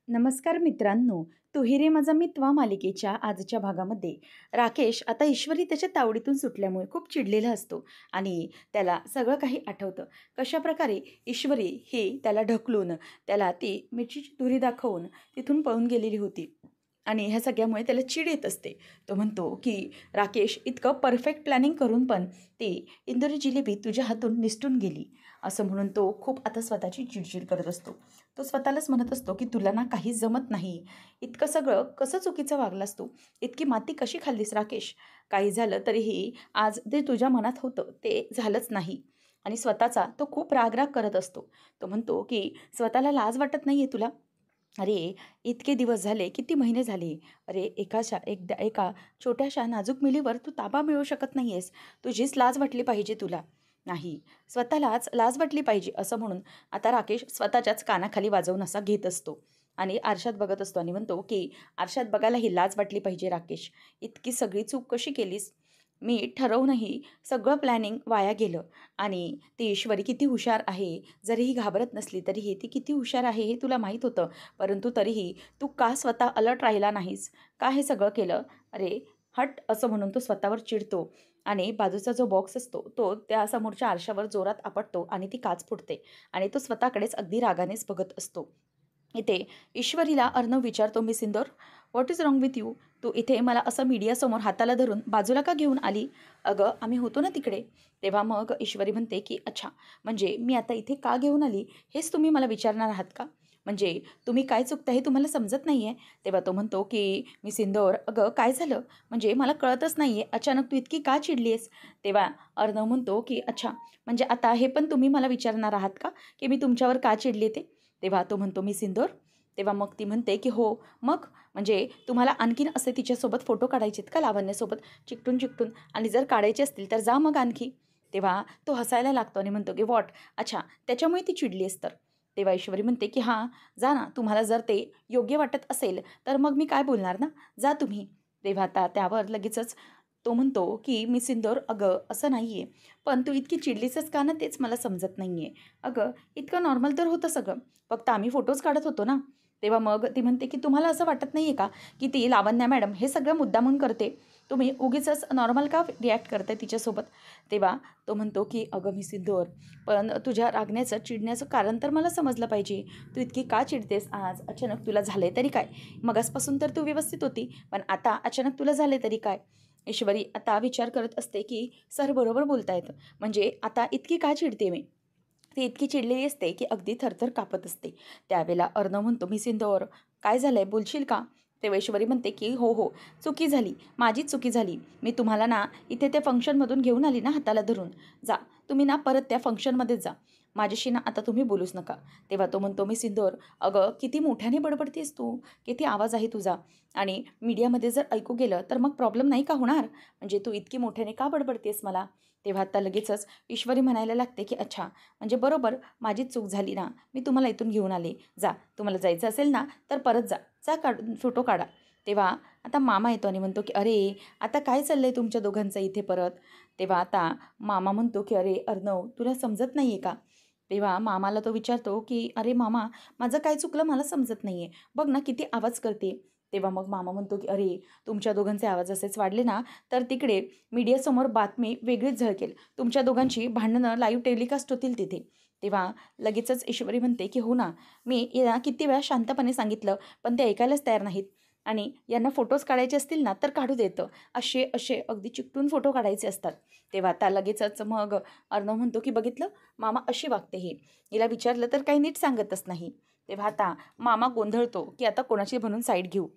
नमस्कार मित्रांनो. "तू रे माझा मितवा" मालिकेच्या आजच्या भागामध्ये राकेश आता ईश्वरी त्याच्या तावडीतून सुटल्यामुळे खूप चिडलेला असतो आणि त्याला सगळं काही आठवतं. कशाप्रकारे ईश्वरी ही त्याला ढकलून त्याला ती मिरचीची तुरी दाखवून तिथून पळून गेलेली होती आणि ह्या सगळ्यामुळे त्याला चिड येत असते. तो म्हणतो की राकेश, इतकं परफेक्ट प्लॅनिंग करून पण ती इंदोरी जिलेबी तुझ्या हातून निसटून गेली, असं म्हणून तो खूप आता स्वतःची चिडचिड करत असतो. तो स्वतःलाच म्हणत असतो की तुला ना काही जमत नाही. इतकं सगळं कसं चुकीचं वागलास तू? इतकी माती कशी खाल्लीस राकेश? काही झालं तरीही आज ते तुझ्या मनात होतं ते झालंच नाही. आणि स्वतःचा तो खूप राग करत असतो. तो म्हणतो की स्वतःला लाज वाटत नाहीये तुला? अरे, इतके दिवस झाले, किती महिने झाले. अरे, एका छोट्याशा नाजूक मुलीवर तू ताबा मिळवू शकत नाहीयेस. तुझीच लाज वाटली पाहिजे तुला. नाही, स्वतःलाच लाज वाटली पाहिजे असं म्हणून आता राकेश स्वतःच्याच कानाखाली वाजवून असा घेत असतो आणि आरशात बघत असतो आणि म्हणतो की आरशात बघायला ही लाज वाटली पाहिजे राकेश. इतकी सगळी चूक कशी केलीस? मी ठरवूनही सगळं प्लॅनिंग वाया गेलं आणि ती ईश्वरी किती हुशार आहे. जरीही घाबरत नसली तरीही ती किती हुशार आहे हे तुला माहीत होतं. परंतु तरीही तू का स्वतः अलर्ट राहिला नाहीस? का हे सगळं केलं? अरे, हट असं म्हणून तो स्वतःवर चिडतो आणि बाजूचा जो बॉक्स असतो तो त्या समोरच्या आरशावर जोरात आपटतो आणि ती काच फुटते आणि तो स्वतःकडेच अगदी रागानेच बघत असतो. इथे ईश्वरीला अर्णव विचारतो, "miss Indore, what is wrong with you? तू इथे मला असं मीडियासमोर हाताला धरून बाजूला का घेऊन आली?" "अगं, आम्ही होतो ना तिकडे." तेव्हा मग ईश्वरी म्हणते की "अच्छा, म्हणजे मी आता इथे का घेऊन आली हेच तुम्ही मला विचारणार आहात का? म्हणजे तुम्ही काय चुकता हे तुम्हाला समजत नाही आहे?" तेव्हा तो म्हणतो की "मिस इंदौर, अगं काय झालं? म्हणजे मला कळतच नाही आहे. अचानक तू इतकी का चिडली आहेस?" तेव्हा अर्णव म्हणतो की "अच्छा, म्हणजे आता हे पण तुम्ही मला विचारणार आहात का, की मी तुमच्यावर का चिडले ते?" तेव्हा तो म्हणतो, "मिस इंदौर." तेव्हा मग ती म्हणते की "हो, मग? म्हणजे तुम्हाला आणखीन असे तिच्यासोबत फोटो काढायचे आहेत का लावण्यासोबत चिकटून-चिकटून? आणि जर काढायचे असतील तर जा मग आणखी." तेव्हा तो हसायला लागतो आणि म्हणतो की "व्हॉट? अच्छा, त्याच्यामुळे ती चिडली आहेस तर?" तेव्हा ईश्वरी म्हणते की "हां, जा ना. तुम्हाला जर ते योग्य वाटत असेल तर मग मी काय बोलणार ना. जा तुम्ही." तेव्हा आता त्यावर लगेचच तो म्हणतो की "मिस इंदौर, अगं असं नाही आहे. पण तू इतकी चिडलीसच का ना तेच मला समजत नाही आहे. अगं, इतकं नॉर्मल तर होतं सगळं. फक्त आम्ही फोटोज काढत होतो ना." तेव्हा मग ती म्हणते की "तुम्हाला असं वाटत नाही आहे का की ती लावण्या मॅडम हे सगळं मुद्दामून करते? तुम्ही उगीचच नॉर्मल का रिॲक्ट करताय तिच्यासोबत?" तेव्हा तो म्हणतो की "अगं मिस इंदौर, पण तुझ्या रागण्याचं, चिडण्याचं कारण तर मला समजलं पाहिजे. तू इतकी का चिडतेस आज? अचानक तुला झालंय तरी काय? मगासपासून तर तू व्यवस्थित होती, पण आता अचानक तुला झालंय तरी काय?" ईश्वरी आता विचार करत असते की सर बरोबर बोलतायत. म्हणजे आता इतकी का चिडते मी? ती इतकी चिडलेली असते की अगदी थरथर कापत असते. त्यावेळेला अर्णव म्हणतो, "मिस इंदौर, काय झालंय बोलशील का?" तेव्हा ईश्वरी म्हणते की "हो, हो, चुकी झाली. माझीच चुकी झाली. मी तुम्हाला ना इथे त्या फंक्शनमधून घेऊन आली ना हाताला धरून. जा, तुम्ही ना परत त्या फंक्शनमध्येच जा. माझ्याशी ना आता तुम्ही बोलूच नका." तेव्हा तो म्हणतो, "मिस इंदौर, अगं किती मोठ्याने बडबडतेस तू? किती आवाज आहे तुझा? आणि मीडियामध्ये जर ऐकू गेलं तर मग प्रॉब्लेम नाही का होणार? म्हणजे तू इतकी मोठ्याने का बडबडतेस मला?" तेव्हा आता लगेचच ईश्वरी म्हणायला लागते की "अच्छा, म्हणजे बरोबर माझीच चूक झाली ना. मी तुम्हाला इथून घेऊन आले. जा, तुम्हाला जायचं असेल ना तर परत जा. जा फोटो काढा." तेव्हा आता मामा येतो आणि म्हणतो की "अरे, आता काय चाललंय तुमच्या दोघांचं इथे परत?" तेव्हा आता मामा म्हणतो की "अरे अर्णव, तुला समजत नाही आहे का?" तेव्हा मामाला तो विचारतो की "अरे मामा, माझं काय चुकलं मला समजत नाही आहे. बघ ना किती आवाज करते." तेव्हा मग मामा म्हणतो की "अरे, तुमच्या दोघांचे आवाज असेच वाढले ना तर तिकडे मीडियासमोर बातमी वेगळीच झळकेल. तुमच्या दोघांची भांडणं लाईव्ह टेलिकास्ट होतील तिथे." तेव्हा लगेचच ईश्वरी म्हणते की "हो ना, मी यांना किती वेळा शांतपणे सांगितलं, पण ते ऐकायलाच तयार नाहीत. आणि यांना फोटोज काढायचे असतील ना, तर काढू देतं. असे असे अगदी चिकटून फोटो काढायचे असतात." तेव्हा आता लगेचच मग अर्णव म्हणतो की "बघितलं, मामा अशी वागते ही. हिला विचारलं तर काही नीट सांगतच नाही." तेव्हा आता मामा गोंधळतो की आता कोणाची म्हणून साईड घेऊ.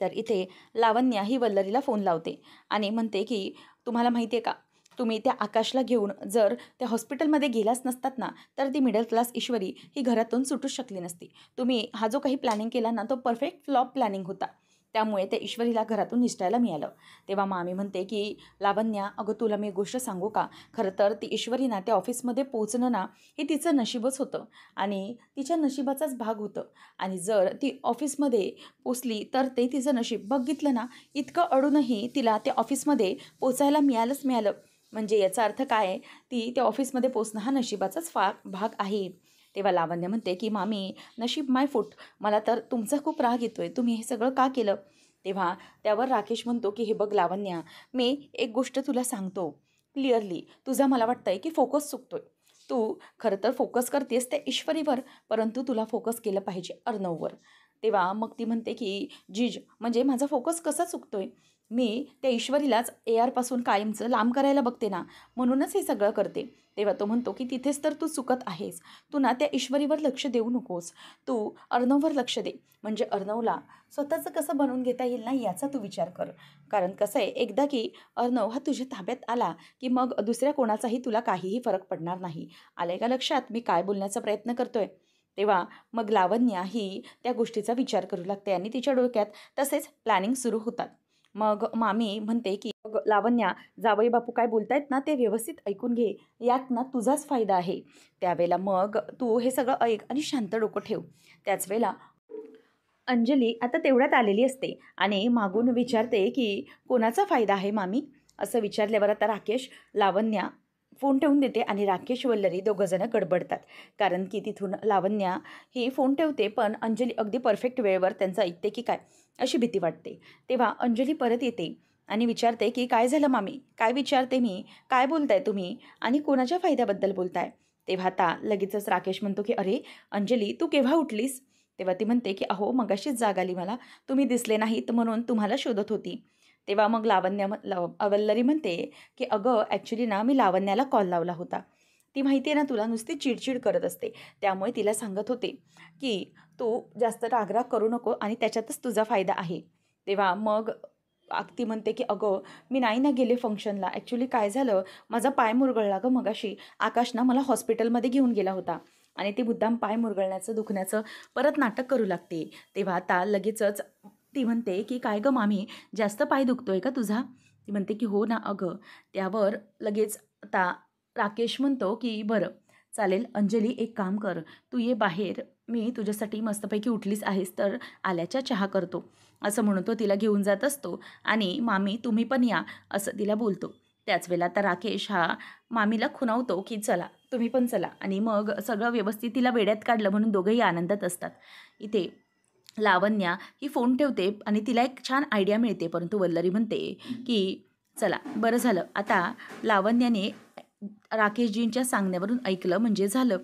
तर इथे लावण्या ही वल्लरीला फोन लावते आणि म्हणते की "तुम्हाला माहिती आहे का, तुम्ही त्या आकाशला घेऊन जर त्या हॉस्पिटलमध्ये गेलाच नसतात ना, तर ती मिडल क्लास ईश्वरी ही घरातून सुटूच शकली नसती. तुम्ही हा जो काही प्लॅनिंग केला ना, तो परफेक्ट फ्लॉप प्लॅनिंग होता. त्यामुळे त्या ईश्वरीला घरातून निसटायला मिळालं." तेव्हा मामी म्हणते की "लावण्या, अगं तुला मी एक गोष्ट सांगू का? खरं तर ती ईश्वरी ना त्या ऑफिसमध्ये पोहोचणं ना, हे तिचं नशीबच होतं आणि तिच्या नशिबाचाच भाग होतं. आणि जर ती ऑफिसमध्ये पोचली तर ते तिचं नशीब. बघितलं ना, इतकं अडूनही तिला त्या ऑफिसमध्ये पोचायला मिळालंच मिळालं. म्हणजे याचा अर्थ काय आहे, ती त्या ऑफिसमध्ये पोचणं हा नशिबाचाच भाग आहे." तेव्हा लावण्य म्हणते की मामी, नशीब माय फूट, मला तर तुमचा खूप राग येतोय, तुम्ही हे सगळं का केलं? तेव्हा त्यावर राकेश म्हणतो की हे बघ लावण्या, मी एक गोष्ट तुला सांगतो क्लिअरली, तुझा मला वाटतंय की फोकस चुकतोय. तू खरं तर फोकस करतेस त्या ईश्वरीवर, परंतु तुला फोकस केलं पाहिजे अर्णववर. तेव्हा मग ती म्हणते की जीज, म्हणजे माझा फोकस कसा चुकतोय? मी त्या ईश्वरीलाच ARपासून कायमचं लांब करायला बघते ना, म्हणूनच हे सगळं करते. तेव्हा तो म्हणतो की तिथेच तर तू चुकत आहेस. तू ना त्या ईश्वरीवर लक्ष देऊ नकोस. तू अर्णववर लक्ष दे. म्हणजे अर्णवला स्वतःचं कसं बनवून घेता येईल ना, याचा तू विचार कर. कारण कसं आहे, एकदा की अर्णव हा तुझ्या ताब्यात आला, की मग दुसऱ्या कोणाचाही तुला काहीही फरक पडणार नाही. आलंय का लक्षात मी काय बोलण्याचा प्रयत्न करतोय? तेव्हा मग लावण्या ही त्या गोष्टीचा विचार करू लागते आणि तिच्या डोक्यात तसेच प्लॅनिंग सुरू होतात. मग मामी म्हणते की "मग लावण्या, जावई बापू काय बोलतायत ना ते व्यवस्थित ऐकून घे. यात ना तुझाच फायदा आहे. त्यावेळेला मग तू हे सगळं ऐक आणि शांत डोकं ठेव." त्याच वेळेला अंजली आता तेवढ्यात आलेली असते आणि मागून विचारते की "कोणाचा फायदा आहे मामी?" असं विचारल्यावर आता राकेश, लावण्या फोन ठेवून देते आणि राकेश वल्लरी दोघंजणं गडबडतात. कारण की तिथून लावण्या ही फोन ठेवते, पण अंजली अगदी परफेक्ट वेळेवर त्यांचं ऐकते की काय, अशी भीती वाटते. तेव्हा अंजली परत येते आणि विचारते की "काय झालं मामी?" "काय विचारते मी? काय बोलताय तुम्ही? आणि कोणाच्या फायद्याबद्दल बोलताय?" तेव्हा आता लगेचच राकेश म्हणतो की "अरे अंजली, तू केव्हा उठलीस?" तेव्हा ती म्हणते की "अहो मगाशीच जाग आली मला, तुम्ही दिसले नाहीत म्हणून तुम्हाला शोधत होती." तेव्हा मग वल्लरी म्हणते की "अगं ॲक्च्युली ना मी लावण्याला कॉल लावला होता. ती माहिती आहे ना तुला, नुसती चिडचिड करत असते. त्यामुळे तिला सांगत होते की तू जास्त रागराग करू नको आणि त्याच्यातच तुझा फायदा आहे." तेव्हा मग ती म्हणते की "अगं मी नाही ना गेले फंक्शनला. ॲक्च्युली काय झालं, माझा पाय मुरगळला गं मगाशी. आकाश ना मला हॉस्पिटलमध्ये घेऊन गेला होता." आणि ती मुद्दाम पाय मुरगळण्याचं, दुखण्याचं परत नाटक करू लागते. तेव्हा आता लगेचच ती म्हणते की "काय गं मामी, जास्त पाय दुखतोय का तुझा?" ती म्हणते की "हो ना अगं." त्यावर लगेच आता राकेश म्हणतो की "बरं चालेल अंजली, एक काम कर, तू ये बाहेर, मी तुझ्यासाठी मस्तपैकी उठलीच आहेस तर आल्याच्या चहा करतो." असं म्हणून तो तिला घेऊन जात असतो आणि "मामी तुम्ही पण या," असं तिला बोलतो. त्याच वेळेला आता राकेश हा मामीला खुणावतो की "चला तुम्ही पण चला." आणि मग सगळं व्यवस्थित तिला वेड्यात काढलं म्हणून दोघंही आनंदात असतात. इथे लावण्या ही फोन ठेवते आणि तिला एक छान आयडिया मिळते, परंतु वल्लरी म्हणते की "चला बरं झालं, आता लावण्याने राकेशजींच्या सांगण्यावरून ऐकलं म्हणजे झालं."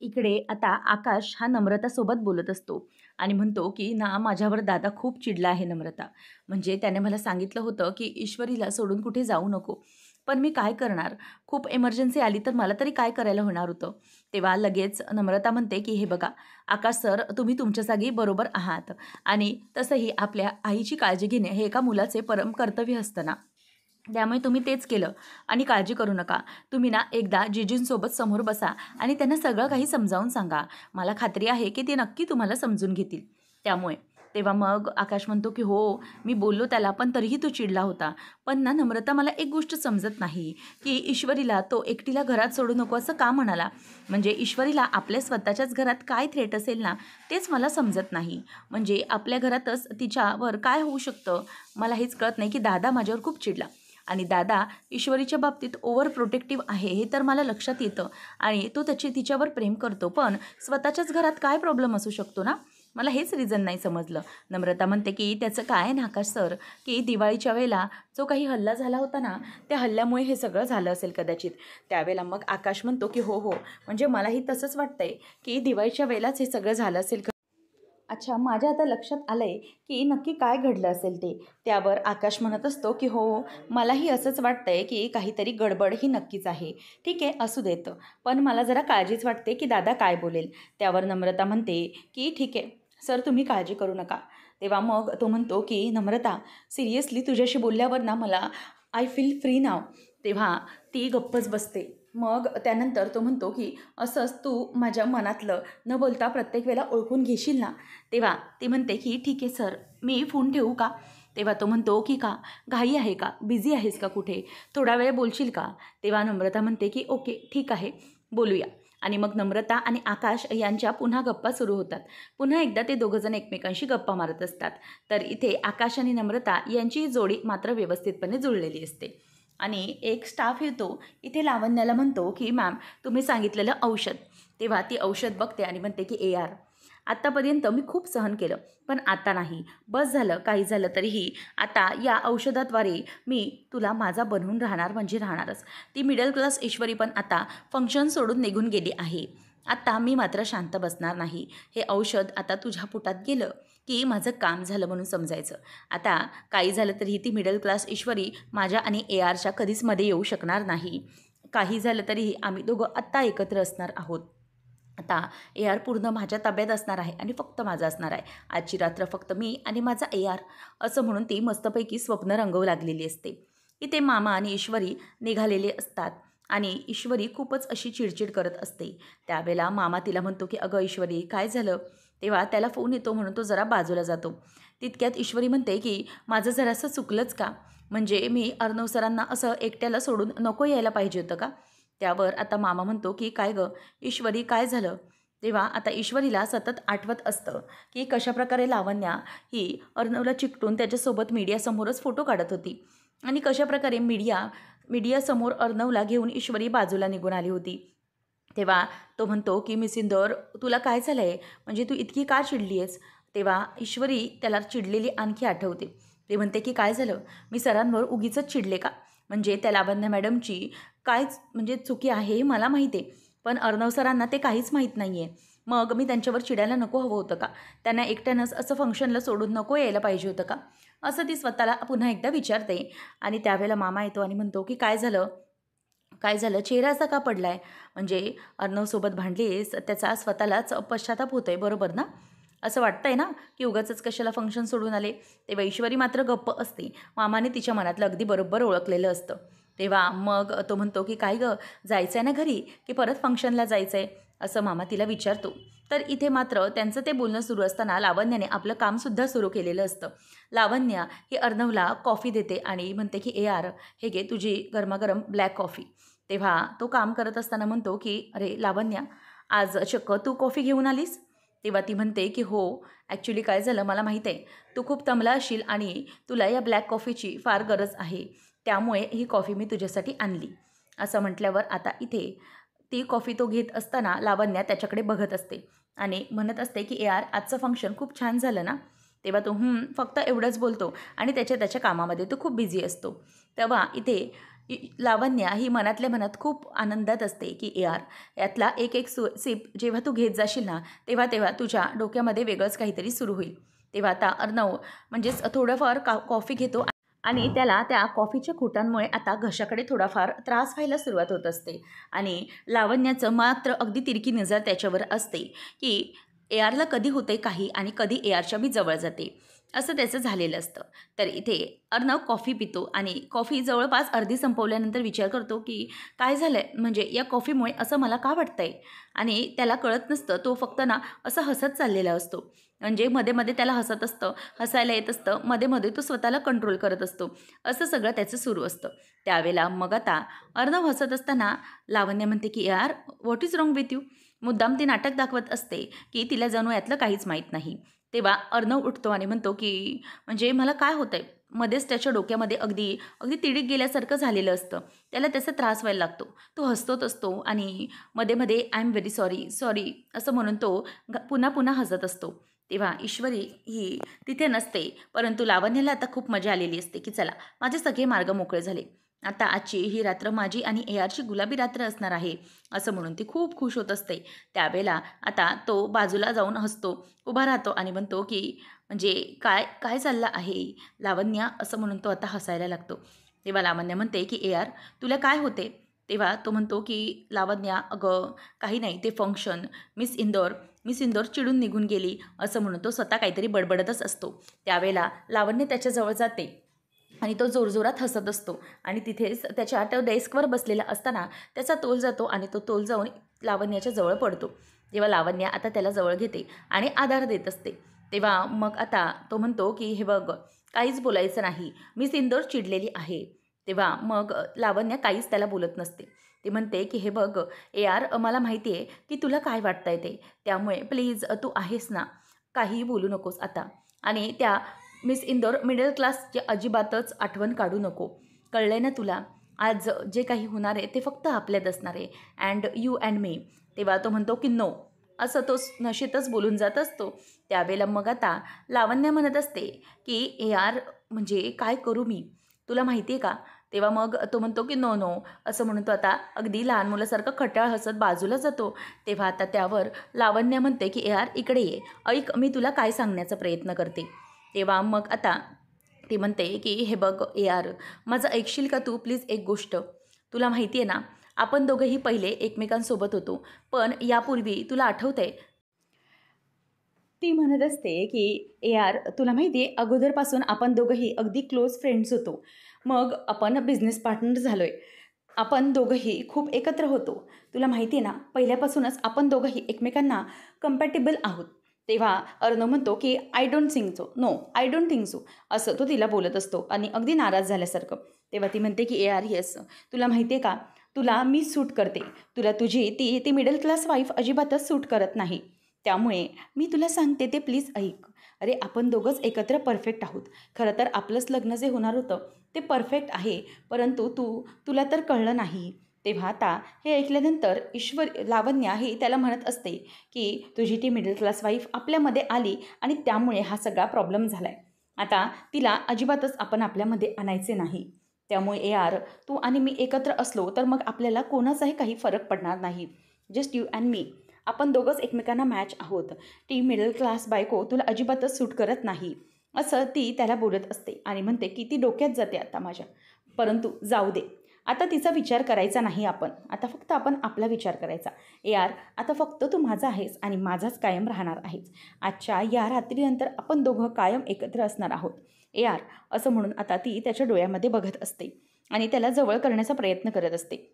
इकडे आता आकाश हा नम्रतासोबत बोलत असतो आणि म्हणतो की "ना माझ्यावर दादा खूप चिडला आहे नम्रता. म्हणजे त्याने मला सांगितलं होतं की ईश्वरीला सोडून कुठे जाऊ नको. पण मी काय करणार? खूप एमर्जन्सी आली तर मला तरी काय करायला होणार होतं?" तेव्हा लगेच नम्रता म्हणते की "हे बघा आकाश सर, तुम्ही तुमच्या जागी बरोबर आहात आणि तसंही आपल्या आईची काळजी घेणे हे एका मुलाचे परम कर्तव्य असतं ना. त्यामुळे तुम्ही तेच केलं आणि काळजी करू नका. तुम्ही ना एकदा जिजूंसोबत समोर बसा आणि त्यांना सगळं काही समजावून सांगा. मला खात्री आहे की ते नक्की तुम्हाला समजून घेतील." त्यामुळे तेव्हा मग आकाश म्हणतो की "हो, मी बोललो त्याला, पण तरीही तो चिडला होता. पण ना नम्रता, मला एक गोष्ट समजत नाही की ईश्वरीला तो एकटीला घरात सोडू नको असं का म्हणाला? म्हणजे ईश्वरीला आपल्या स्वतःच्याच घरात काय थ्रेट असेल ना, तेच मला समजत नाही. म्हणजे आपल्या घरातच तिच्यावर काय होऊ शकतं? मला हेच कळत नाही की दादा माझ्यावर खूप चिडला. आणि दादा ईश्वरीच्या बाबतीत ओव्हर प्रोटेक्टिव्ह आहे हे तर मला लक्षात येतं आणि तो तिच्यावर प्रेम करतो, पण स्वतःच्याच घरात काय प्रॉब्लेम असू शकतो ना? मला हेच रिझन नाही समजलं." नम्रता म्हणते की "त्याचं काय ना आकाश सर, की दिवाळीच्या वेळेला जो काही हल्ला झाला होता ना, त्या हल्ल्यामुळे हे सगळं झालं असेल कदाचित." त्यावेळेला मग आकाश म्हणतो की "हो हो, म्हणजे मलाही तसंच वाटतंय की दिवाळीच्या वेळेलाच हे सगळं झालं असेल." अच्छा, माझ्या आता लक्षात आलंय की नक्की काय घडलं असेल ते. त्यावर आकाश म्हणत असतो की "हो, मलाही असंच वाटतंय की काहीतरी गडबड ही नक्कीच आहे. ठीक आहे, असू देत. पण मला जरा काळजीच वाटते की दादा काय बोलेल." त्यावर नम्रता म्हणते की "ठीक आहे सर, तुम्ही काळजी करू नका." तेव्हा मग तो म्हणतो की "नम्रता, सिरियसली तुझ्याशी बोलल्यावर ना मला आय फील फ्री नाव." तेव्हा ती गप्पच बसते. मग त्यानंतर तो म्हणतो की "असंच तू माझ्या मनातलं न बोलता प्रत्येक वेळेला ओळखून घेशील ना?" तेव्हा ती म्हणते की "ठीक आहे सर, मी फोन ठेवू का?" तेव्हा तो म्हणतो की "का घाई आहे का? बिझी आहेस का कुठे? थोडा वेळ बोलशील का?" तेव्हा नम्रता म्हणते की "ओके, ठीक आहे, बोलूया." आणि मग नम्रता आणि आकाश यांच्या पुन्हा गप्पा सुरू होतात. पुन्हा एकदा ते दोघंजण एकमेकांशी गप्पा मारत असतात. तर इथे आकाश आणि नम्रता यांची जोडी मात्र व्यवस्थितपणे जुळलेली असते. आणि एक स्टाफ येतो इथे लावण्याला म्हणतो की "मॅम, तुम्ही सांगितलेलं औषध तेव्हा ती औषध बघते आणि म्हणते की ए आर, आत्तापर्यंत मी खूप सहन केलं, पण आता नाही. बस झालं, काही झालं तरीही आता या औषधाद्वारे मी तुला माझा बनवून राहणार म्हणजे राहणारच. ती मिडल क्लास ईश्वरी पण आता फंक्शन सोडून निघून गेली आहे. आता मी मात्र शांत बसणार नाही. हे औषध आता तुझ्या पोटात गेलं की माझं काम झालं म्हणून समजायचं. आता काही झालं तरीही ती मिडल क्लास ईश्वरी माझ्या आणि ए आरच्या कधीच मध्ये येऊ शकणार नाही. काही झालं तरीही आम्ही दोघं आत्ता एकत्र असणार आहोत. आता ए आर पूर्ण माझ्या ताब्यात असणार आहे आणि फक्त माझा असणार आहे. आजची रात्र फक्त मी आणि माझा ए आर, असं म्हणून ती मस्तपैकी स्वप्न रंगवू लागलेली असते. इथे मामा आणि ईश्वरी निघालेले असतात आणि ईश्वरी खूपच अशी चिडचिड करत असते. त्यावेळेला मामा तिला म्हणतो की अगं ईश्वरी, काय झालं? तेव्हा त्याला फोन येतो म्हणून तो जरा बाजूला जातो. तितक्यात ईश्वरी म्हणते की माझं जरासं चुकलंच का? म्हणजे मी अर्णव सरांना असं एकट्याला सोडून नको यायला पाहिजे होतं का? त्यावर आता मामा म्हणतो की काय गं ईश्वरी, काय झालं? तेव्हा आता ईश्वरीला सतत आठवत असतं की कशाप्रकारे लावण्या ही अर्णवला चिकटून त्याच्यासोबत मीडियासमोरच फोटो काढत होती आणि कशाप्रकारे मीडियासमोर अर्णवला घेऊन ईश्वरी बाजूला निघून आली होती. तेव्हा तो म्हणतो की मिस इंदौर, तुला काय झालं आहे? म्हणजे तू इतकी का चिडली आहेस? तेव्हा ईश्वरी त्याला चिडलेली आणखी आठवते. ते म्हणते की काय झालं? मी सरांवर उगीचच चिडले का? म्हणजे त्या लावण्या मॅडमची कायच म्हणजे चुकी आहे हे मला माहिती आहे, पण अर्णव सरांना ते काहीच माहीत नाही आहे. मग मी त्यांच्यावर चिडायला नको हवं होतं का? त्यांना एकट्यानंच असं फंक्शनला सोडून नको यायला पाहिजे होतं का? असं ती स्वतःला पुन्हा एकदा विचारते. आणि त्यावेळेला मामा येतो आणि म्हणतो की काय झालं? काय झालं? चेहरा असा का पडलाय? म्हणजे अर्णवसोबत भांडलीस, त्याचा स्वतःलाच पश्चाताप होतोय, बरोबर ना? असं वाटतंय ना की उगाचच कशाला फंक्शन सोडून आले? तेव्हा ईश्वरी मात्र गप्प असते. मामाने तिच्या मनातलं अगदी बरोबर ओळखलेलं असतं. तेव्हा मग तो म्हणतो की काय गं, जायचं आहे ना घरी की परत फंक्शनला जायचं आहे? असं मामा तिला विचारतो. तर इथे मात्र त्यांचं ते बोलणं सुरू असताना लावण्याने आपलं कामसुद्धा सुरू केलेलं असतं. लावण्या ही अर्णवला कॉफी देते आणि म्हणते की ए आर, हे घे तुझी गरमागरम ब्लॅक कॉफी. तेव्हा तो काम करत असताना म्हणतो की अरे लावण्या, आज चक्क तू कॉफी घेऊन आलीस? तेव्हा ती म्हणते की हो, ॲक्च्युली काय झालं मला माहीत आहे, तू खूप दमला असशील आणि तुला या ब्लॅक कॉफीची फार गरज आहे, त्यामुळे ही कॉफी मी तुझ्यासाठी आणली. असं म्हटल्यावर आता इथे ती कॉफी तो घेत असताना लावण्या त्याच्याकडे बघत असते आणि म्हणत असते की यार, आजचं फंक्शन खूप छान झालं ना? तेव्हा तो फक्त एवढंच बोलतो आणि त्याच्या कामामध्ये तो खूप बिझी असतो. तेव्हा इथे लावण्या ही मनातल्या मनात खूप आनंदात असते की यार, यातला एक एक सिप जेव्हा तू घेत जाशील ना, तेव्हा तेव्हा तुझ्या डोक्यामध्ये वेगळंच काहीतरी सुरू होईल. तेव्हा आता अर्णव म्हणजेच थोडंफार कॉफी घेतो आणि त्याला त्या कॉफीच्या खोटांमुळे आता घशाकडे थोडाफार त्रास व्हायला सुरुवात होत असते. आणि लावण्याचं मात्र अगदी तिरकी नजर त्याच्यावर असते की ए आरला कधी होते काही आणि कधी ए आरच्या मी जवळ जाते, असं त्याचं झालेलं असतं. तर इथे अर्णव कॉफी पितो आणि कॉफी जवळपास अर्धी संपवल्यानंतर विचार करतो की काय झालं आहे, म्हणजे या कॉफीमुळे असं मला का वाटतं आहे? आणि त्याला कळत नसतं, तो फक्त ना असं हसत चाललेला असतो. म्हणजे मध्ये मध्ये त्याला हसत असतं, हसायला येत असतं, मध्ये मध्ये तो स्वतःला कंट्रोल करत असतो. असं सगळं त्याचं सुरू असतं. त्यावेळेला मग आता अर्णव हसत असताना लावण्य म्हणते की यार, what is wrong with you? मुद्दाम ती नाटक दाखवत असते की तिला जणू यातलं काहीच माहीत नाही. तेव्हा अर्णव उठतो आणि म्हणतो की म्हणजे मला काय होतंय? मध्येच त्याच्या डोक्यामध्ये अगदी अगदी तिडीक गेल्यासारखं झालेलं असतं. त्याला त्याचा त्रास व्हायला लागतो. तो हसतोच असतो आणि मध्ये मध्ये I am very sorry, sorry असं म्हणून तो पुन्हा पुन्हा हसत असतो. तेव्हा ईश्वरी ही तिथे नसते, परंतु लावण्याला आता खूप मजा आलेली असते की चला, माझे सगळे मार्ग मोकळे झाले. आता आजची ही रात्र माझी आणि ए आरची गुलाबी रात्र असणार आहे, असं म्हणून ती खूप खुश होत असते. त्यावेळेला आता तो बाजूला जाऊन हसतो, उभा राहतो आणि म्हणतो की म्हणजे काय काय चाललं आहे लावण्या, असं म्हणून तो आता हसायला लागतो. तेव्हा लावण्या म्हणते की ए आर, तुला काय होते? तेव्हा तो म्हणतो की लावण्या, अगं काही नाही, ते फंक्शन, मिस इंदौर चिडून निघून गेली, असं म्हणून तो स्वतः काहीतरी बडबडतच असतो. त्यावेळेला लावण्य त्याच्याजवळ जाते आणि तो जोरजोरात हसत असतो आणि तिथेच त्याच्या तो डेस्कवर बसलेला असताना त्याचा तोल जातो आणि तो तोल जाऊन लावण्याच्या जवळ पडतो. तेव्हा लावण्या आता त्याला जवळ घेते आणि आधार देत असते. तेव्हा मग आता तो म्हणतो की हे बघ, काहीच बोलायचं नाही, मिस इंदौर चिडलेली आहे. तेव्हा मग लावण्या काहीच त्याला बोलत नसते. ती म्हणते की हे बघ ए यार, मला माहिती आहे की तुला काय वाटतंय ते, त्यामुळे प्लीज तू आहेस ना, काहीही बोलू नकोस आता. आणि त्या मिस इंदौर मिडल क्लासची अजिबातच आठवण काढू नको, कळलंय ना तुला? आज जे काही होणार आहे ते फक्त आपल्यात असणार आहे, अँड यू अँड मी. तेव्हा तो म्हणतो की नो, असं तो नशेतच बोलून जात असतो. त्यावेळेला मग आता लावण्य म्हणत असते की ए यार, म्हणजे काय करू मी, तुला माहिती आहे का. तेव्हा मग तो म्हणतो की नो नो, असं म्हणून तो आता अगदी लहान मुलासारखं खट्याळ हसत बाजूला जातो. तेव्हा आता त्यावर लावण्य म्हणते की ए यार इकडे ये, ऐक मी तुला काय सांगण्याचा प्रयत्न करते. तेव्हा मग आता ती म्हणते की हे बघ ए यार, माझं ऐकशील का तू प्लीज एक गोष्ट. तुला माहिती आहे ना, आपण दोघंही पहिले एकमेकांसोबत होतो, पण यापूर्वी तुला आठवतंय. ती म्हणत असते की ए यार, तुला माहिती आहे अगोदरपासून आपण दोघंही अगदी क्लोज फ्रेंड्स होतो. मग आपण बिझनेस पार्टनर झालोय. आपण दोघंही खूप एकत्र होतो. तुला माहिती आहे ना, पहिल्यापासूनच आपण दोघंही एकमेकांना कम्पॅटेबल आहोत. तेव्हा अर्णव म्हणतो की I don't think so, no I don't think so, असं तो तिला बोलत असतो आणि अगदी नाराज झाल्यासारखं. तेव्हा ती म्हणते की ए आर येस, तुला माहिती आहे का, तुला मी सूट करते. तुला तुझी ती ती मिडल क्लास वाईफ अजिबातच सूट करत नाही. त्यामुळे मी तुला सांगते ते प्लीज ऐक. अरे आपण दोघंच एकत्र परफेक्ट आहोत. खरं तर आपलंच लग्न जे होणार होतं ते परफेक्ट आहे, परंतु तुला तर कळलं नाही. तेव्हा आता हे ऐकल्यानंतर लावण्या ही त्याला म्हणत असते की तुझी ती मिडल क्लास वाईफ आपल्यामध्ये आली आणि त्यामुळे हा सगळा प्रॉब्लेम झाला आहे. आता तिला अजिबातच आपण आपल्यामध्ये आणायचे नाही. त्यामुळे ए यार, तू आणि मी एकत्र असलो तर मग आपल्याला कोणाचाही काही फरक पडणार नाही. जस्ट यू अँड मी. आपण दोघंच एकमेकांना मॅच आहोत. ती मिडल क्लास बायको तुला अजिबातच सूट करत नाही, असं ती त्याला बोलत असते आणि म्हणते की ती डोक्यात जाते आता माझ्या. परंतु जाऊ दे, आता तिचा विचार करायचा नाही आपण. आता फक्त आपण आपला विचार करायचा. ए यार, आता फक्त तू माझा आहेस आणि माझाच कायम राहणार आहेस. आजच्या या रात्रीनंतर आपण दोघं कायम एकत्र असणार आहोत. ए यार, असं म्हणून आता ती त्याच्या डोळ्यामध्ये बघत असते आणि त्याला जवळ करण्याचा प्रयत्न करत असते.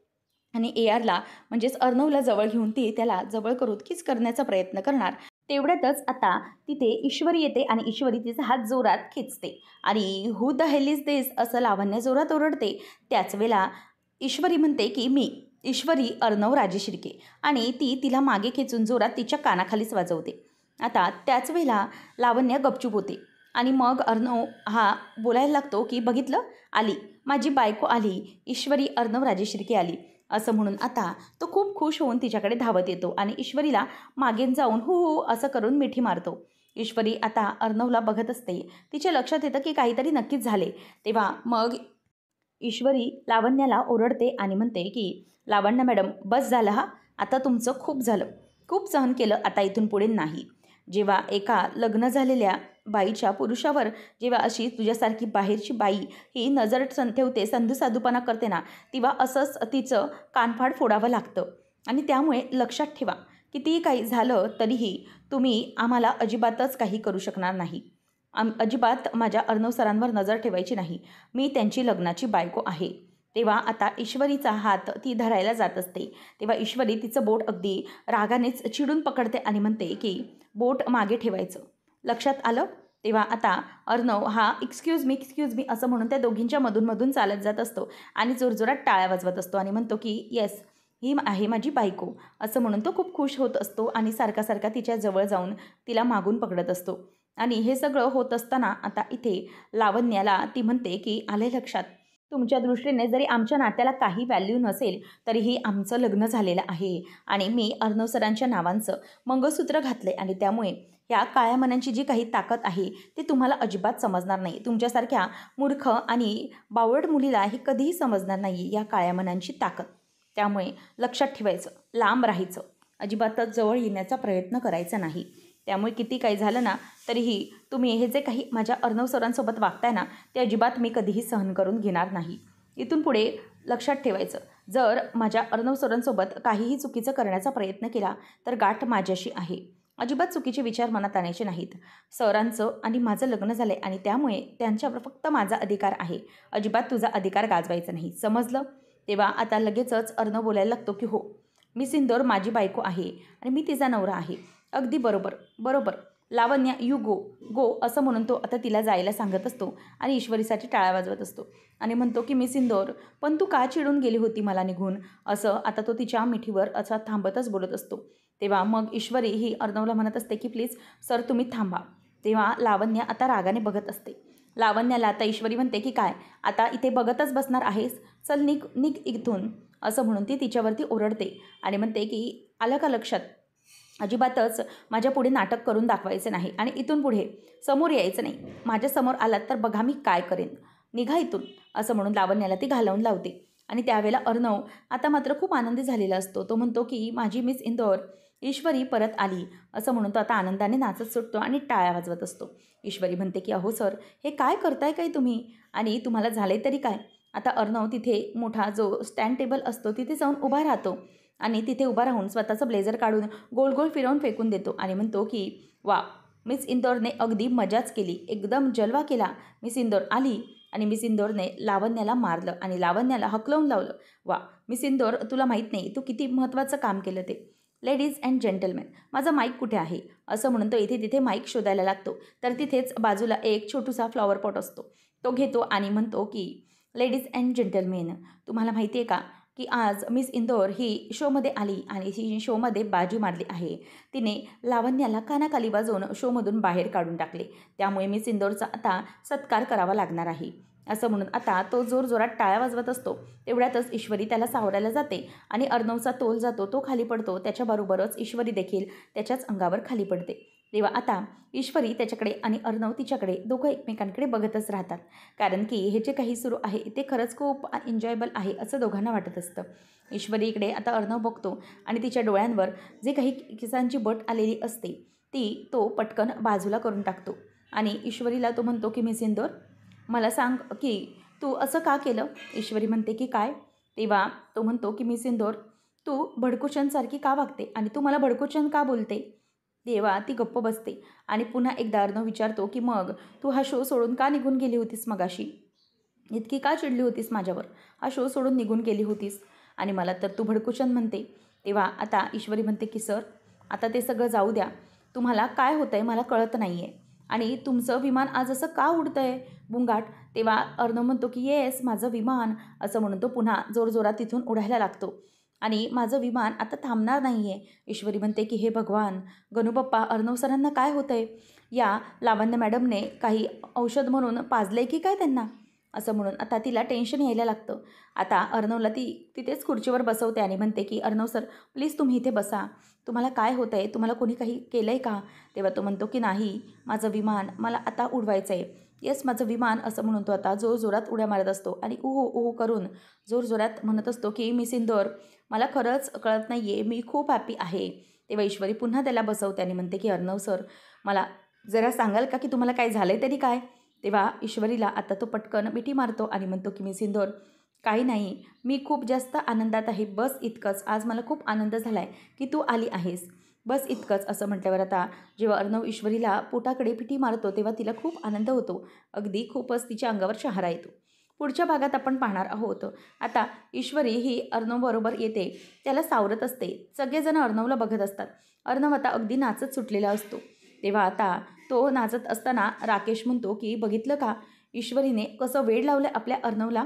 आणि ए आरला म्हणजेच अर्णवला जवळ घेऊन ती त्याला जवळ करून किस करण्याचा प्रयत्न करणार. तेवढ्यातच आता तिथे ईश्वरी येते आणि ईश्वरी तिचा हात जोरात खेचते आणि हू द हेल इज दिस, असं लावण्य जोरात ओरडते. त्याच वेळेला ईश्वरी म्हणते की मी ईश्वरी अर्णव राजेशिर्के, आणि ती तिला मागे खेचून जोरात तिच्या कानाखालीच वाजवते. आता त्याच वेळेला लावण्य गपचूप होते आणि मग अर्णव हा बोलायला लागतो की बघितलं, आली माझी बायको आली, ईश्वरी अर्णव राजेशिर्के आली, असं म्हणून आता तो खूप खुश होऊन तिच्याकडे धावत येतो आणि ईश्वरीला मागेन जाऊन हू हू असं करून मिठी मारतो. ईश्वरी आता अर्णवला बघत असते. तिच्या लक्षात येतं की काहीतरी नक्कीच झाले. तेव्हा मग ईश्वरी लावण्याला ओरडते आणि म्हणते की लावण्य मॅडम, बस झालं हा, आता तुमचं खूप झालं, खूप सहन केलं, आता इथून पुढे नाही. जेव्हा एका लग्न झालेल्या बाईच्या पुरुषावर जेव्हा अशी तुझ्यासारखी बाहेरची बाई ही नजर ठेवते, संधूसाधूपणा करते ना, तेव्हा असंच तिचं कानफाड फोडावं लागतं. आणि त्यामुळे लक्षात ठेवा, कितीही काही झालं तरीही तुम्ही आम्हाला अजिबातच काही करू शकणार नाही. अजिबात माझ्या अर्णव सरांवर नजर ठेवायची नाही. मी त्यांची लग्नाची बायको आहे. तेव्हा आता ईश्वरीचा हात ती धरायला जात असते. तेव्हा ईश्वरी तिचं बोट अगदी रागानेच चिडून पकडते आणि म्हणते की बोट मागे ठेवायचं, लक्षात आलं. तेव्हा आता अर्णव हा एक्सक्यूज मी असं म्हणून त्या दोघींच्या मधून चालत जात असतो आणि जोरजोरात टाळ्या वाजवत असतो आणि म्हणतो की येस, ही आहे माझी बायको, असं म्हणून तो खूप खुश होत असतो आणि सारखा तिच्या जवळ जाऊन तिला मागून पकडत असतो. आणि हे सगळं होत असताना आता इथे लावण्याला ती म्हणते की आले लक्षात, तुमच्या दृष्टीने जरी आमच्या नात्याला काही व्हॅल्यू नसेल तरीही आमचं लग्न झालेलं आहे आणि मी अर्णव सरांच्या नावांचं मंगळसूत्र घातले आणि त्यामुळे या काळ्या मनांची जी काही ताकद आहे ते तुम्हाला अजिबात समजणार नाही. तुमच्यासारख्या मूर्ख आणि बावळट मुलीला ही कधीही समजणार नाही या काळ्या मनांची ताकद. त्यामुळे लक्षात ठेवायचं, लांब राहायचं, अजिबातच जवळ येण्याचा प्रयत्न करायचा नाही. त्यामुळे किती काही झालं ना तरीही तुम्ही हे जे काही माझ्या अर्णव सरांसोबत वागताय ना, ते अजिबात मी कधीही सहन करून घेणार नाही. इथून पुढे लक्षात ठेवायचं, जर माझ्या अर्णव सरांसोबत काहीही चुकीचं करण्याचा प्रयत्न केला तर गाठ माझ्याशी आहे. अजिबात चुकीचे विचार मनात आणायचे नाहीत. सरांचं आणि माझं लग्न झालं आहे आणि त्यामुळे त्यांच्यावर फक्त माझा अधिकार आहे. अजिबात तुझा अधिकार गाजवायचा नाही, समजलं. तेव्हा आता लगेचच अर्णव बोलायला लागतो की हो, मी सिंदूर माझी बायको आहे आणि मी तिचा नवरा आहे. अगदी बरोबर बरोबर, लावण्या यू गो गो, असं म्हणून तो आता तिला जायला सांगत असतो आणि ईश्वरीसाठी टाळ्या वाजवत असतो आणि म्हणतो की मी सिंदूर, पण तू का चिडून गेली होती मला निघून, असं आता तो तिच्या मिठीवर असा थांबतच बोलत असतो. तेव्हा मग ईश्वरी ही अर्णवला म्हणत असते की प्लीज सर तुम्ही थांबा. तेव्हा लावण्य आता रागाने बघत असते लावण्याला आता ईश्वरी म्हणते की काय आता इथे बघतच बसणार आहेस, चल निघ निघ इथून, असं म्हणून ती तिच्यावरती ओरडते आणि म्हणते की आलं का लक्षात, अजिबातच माझ्या पुढे नाटक करून दाखवायचं नाही आणि इथून पुढे समोर यायचं नाही, माझ्यासमोर आलात तर बघा मी काय करेन, निघा इथून, असं म्हणून लावण्याला ती घालवून लावते. आणि त्यावेळेला अर्णव आता मात्र खूप आनंदी झालेला असतो. तो म्हणतो की माझी मिस इंदोर ईश्वरी परत आली, असं म्हणून तो आता आनंदाने नाचत सुटतो आणि टाळ्या वाजवत असतो. ईश्वरी म्हणते की अहो सर, हे काय करताय काय तुम्ही, आणि तुम्हाला झाले तरी काय. आता अर्णव तिथे मोठा जो स्टँड टेबल असतो तिथे जाऊन उभा राहतो आणि तिथे उभा राहून स्वतःचं ब्लेझर काढून गोल गोल फिरवून फेकून देतो आणि म्हणतो की वा, मिस इंदोरने अगदी मजाच केली, एकदम जलवा केला. मिस इंदोर आली आणि मिस इंदोरने लावण्याला मारलं आणि लावण्याला हकलवून लावलं. वा मिस इंदोर, तुला माहीत नाही तू किती महत्त्वाचं काम केलं ते. लेडीज अँड जेंटलमॅन, माझा माईक कुठे आहे, असं म्हणून तो इथे तिथे माईक शोधायला लागतो. तर तिथेच बाजूला एक छोटूसा फ्लॉवर पॉट असतो, तो घेतो आणि म्हणतो की लेडीज अँड जेंटलमॅन, तुम्हाला माहिती आहे का की आज मिस इंदोर ही शोमध्ये आली आणि ही शोमध्ये बाजी मारली आहे. तिने लावण्याला कानाखाली वाजवून शोमधून बाहेर काढून टाकले. त्यामुळे मिस इंदोरचा आता सत्कार करावा लागणार आहे, असं म्हणून आता तो जोरजोरात टाळ्या वाजवत असतो. तेवढ्यातच ईश्वरी त्याला सावरायला जाते आणि अर्णवचा तोल जातो, तो खाली पडतो. त्याच्याबरोबरच ईश्वरी देखील त्याच्याच अंगावर खाली पडते. तेव्हा आता ईश्वरी त्याच्याकडे आणि अर्णव तिच्याकडे दोघं एकमेकांकडे बघतच राहतात, कारण की हे जे काही सुरू आहे ते खरंच खूप एन्जॉयबल आहे असं दोघांना वाटत असतं. ईश्वरी इकडे आता अर्णव बघतो आणि तिच्या डोळ्यांवर जे काही केसांची बट आलेली असते ती तो पटकन बाजूला करून टाकतो आणि ईश्वरीला तो म्हणतो की मिस इंदोर, मला सांग की तू असं का केलं. ईश्वरी म्हणते की काय. तेव्हा तो म्हणतो की मिस इंदोर, तू भडकुशनसारखी का वागते आणि तू मला भडकुशन का बोलते. तेव्हा ती गप्प बसते आणि पुन्हा एकदा अर्णव विचारतो की मग तू हा शो सोडून का निघून गेली होतीस मगाशी, इतकी का चिडली होतीस माझ्यावर, हा शो सोडून निघून गेली होतीस आणि मला तर तू भडकुशन म्हणते. तेव्हा आता ईश्वरी म्हणते की सर, आता ते सगळं जाऊ द्या, तुम्हाला काय होतं आहे मला कळत नाही आहे आणि तुमचं विमान आज असं का उडतं आहे बुंगाट. तेव्हा अर्णव म्हणतो की येस माझं विमान, असं म्हणून तो पुन्हा जोरजोरात तिथून उडायला लागतो आणि माझं विमान आता थांबणार नाही आहे. ईश्वरी म्हणते की हे भगवान, गणूबाप्पा, अर्णव सरांना काय होतं आहे, या लावण्य मॅडमने काही औषध म्हणून पाजलं आहे की काय त्यांना, असं म्हणून आता तिला टेन्शन यायला लागतं. आता अर्णवला ती तिथेच खुर्चीवर बसवते आणि म्हणते की अर्णव सर प्लीज तुम्ही इथे बसा, तुम्हाला काय होतं आहे, तुम्हाला कोणी काही केलं आहे का. तेव्हा तो म्हणतो की नाही, माझं विमान मला आता उडवायचं आहे, येस माझं विमान, असं म्हणून तो आता जोरजोरात उड्या मारत असतो आणि उहू उहू करून जोरजोरात म्हणत असतो की मिस इंदोर, मला खरंच कळत नाही आहे, मी खूप हॅपी आहे. तेव्हा ईश्वरी पुन्हा त्याला बसवते आणि म्हणते की अर्णव सर, मला जरा सांगाल का की तुम्हाला काय झालं आहे तरी काय. तेव्हा ईश्वरीला आता तो पटकन मिठी मारतो आणि म्हणतो की मिस इंदोर, काही नाही, मी खूप जास्त आनंदात आहे, बस इतकंच, आज मला खूप आनंद झाला आहे की तू आली आहेस, बस इतकंच. असं म्हटल्यावर आता जेव्हा अर्णव ईश्वरीला पोटाकडे पिठी मारतो तेव्हा तिला खूप आनंद होतो, अगदी खूपच तिच्या अंगावर शहारा येतो. पुढच्या भागात आपण पाहणार आहोत. आता ईश्वरी ही अर्णवबरोबर येते, त्याला सावरत असते, सगळेजण अर्णवला बघत असतात. अर्णव आता अगदी नाचत सुटलेला असतो. तेव्हा आता तो नाचत असताना राकेश म्हणतो की बघितलं का, ईश्वरीने कसं वेड लावलं आपल्या अर्णवला,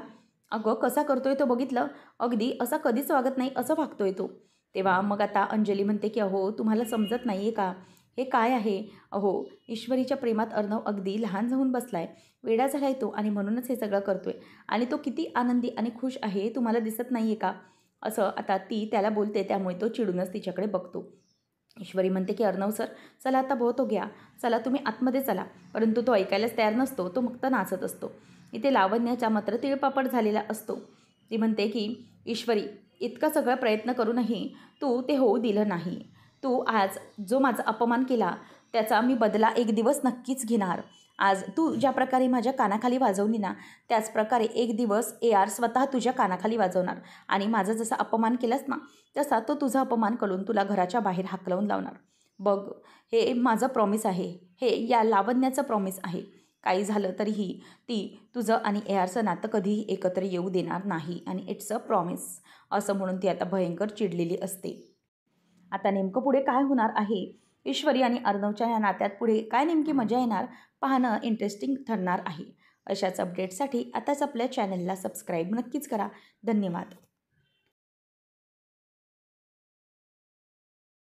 अगं कसा करतोय तो बघितलं, अगदी असा कधीच वागत नाही असं वागतोय तो. तेव्हा मग आता अंजली म्हणते की अहो तुम्हाला समजत नाही आहे का, हे काय आहे. अहो ईश्वरीच्या प्रेमात अर्णव अगदी लहान जाऊन बसलाय, वेडा झालाय तो आणि म्हणूनच हे सगळं करतोय आणि तो किती आनंदी आणि खुश आहे तुम्हाला दिसत नाही आहे का, असं आता ती त्याला बोलते. त्यामुळे तो चिडूनच तिच्याकडे बघतो. ईश्वरी म्हणते की अर्णव सर, चला आता बहुत घ्या, चला तुम्ही आतमध्ये चला. परंतु तो ऐकायलाच तयार नसतो, तो फक्त नाचत असतो. इथे लावण्याचा मात्र तिळपापड झालेला असतो. ती म्हणते की ईश्वरी, इतका सगळा प्रयत्न करूनही तू ते होऊ दिलं नाही. तू आज जो माझा अपमान केला त्याचा मी बदला एक दिवस नक्कीच घेणार. आज तू ज्या प्रकारे माझ्या कानाखाली वाजवली ना, त्याच प्रकारे एक दिवस AR स्वतः तुझ्या कानाखाली वाजवणार आणि माझा जसा अपमान केलास ना, तसा तो तुझा अपमान करून तुला घराच्या बाहेर हाकलवून लावणार. बघ, हे माझं प्रॉमिस आहे, हे या लावण्याचं प्रॉमिस आहे. काही झालं तरीही ती तुझं आणि ARचं नातं कधीही एकत्र येऊ देणार नाही आणि इट्स अ प्रॉमिस, असं म्हणून ती आता भयंकर चिडलेली असते. आता नेमकं पुढे काय होणार आहे, ईश्वरी आणि अर्णवच्या या नात्यात पुढे काय नेमकी मजा येणार, पाहणं इंटरेस्टिंग ठरणार आहे. अशाच अपडेट्ससाठी आताच आपल्या चॅनलला सबस्क्राईब नक्कीच करा. धन्यवाद.